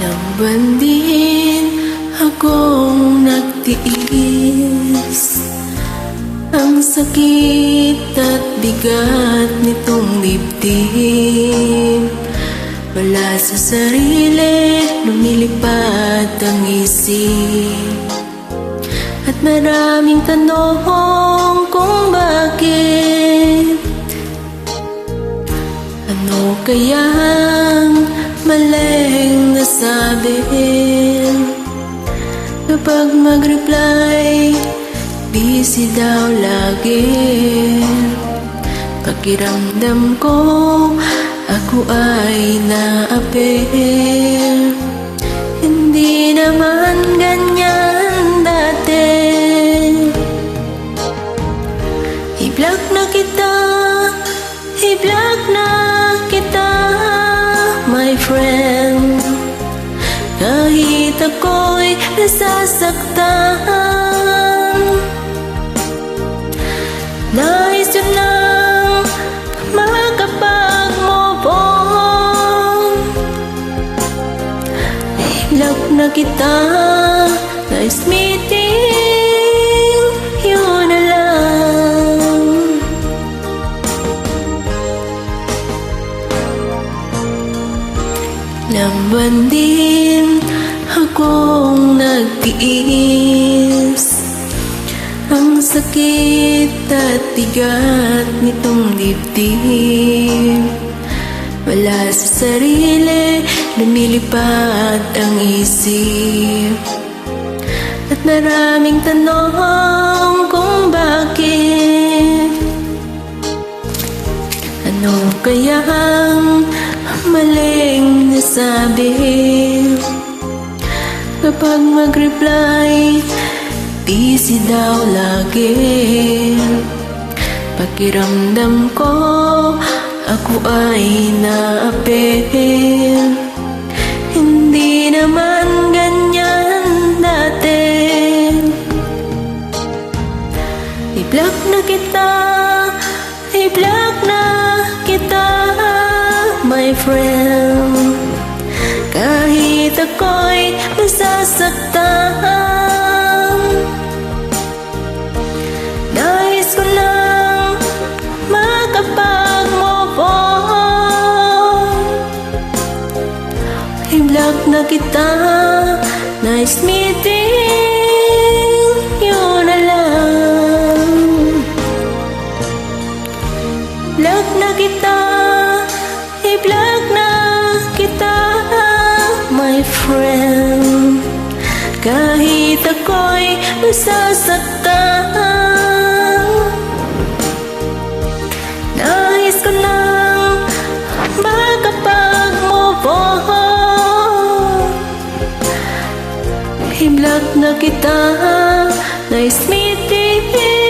Ilang buwan din akong nagtiis ang sakit at bigat nitong dibdib. Wala sa sarili, lumilipad ang isip, at maraming tanong kung bakit. Ano kayang maling nasabi kapag mag-reply, busy daw lagi? Pakiramdam ko ako ay naapi. Hindi naman ganyan dati. I-block na kita, i-block na kita, my friend. Kahit ako'y nasasaktan, nais yun lang makapag-move on. I-block na kita, nice meeting, yun na lang. Lamban din akong nagtiis ang sakit at bigat nitong dibdib. Wala sa sarili, lumilipad ang isip, at maraming tanong kung bakit. Ano kaya ang maling nasabi kapag mag-reply, busy daw lagi? Pakiramdam ko ako ay naapi. Hindi naman ganyan dati. I-block na kita, i-block na kita, my friend. Kahit ako'y nasasaktan, nais ko lang makapag-move on. I-block na kita, nice meeting, yun na lang. Block na kita, i-block na kita, my friend. Kahit ako'y nasasaktan, nais ko lang makapag-move on. I-block na kita, nice meeting.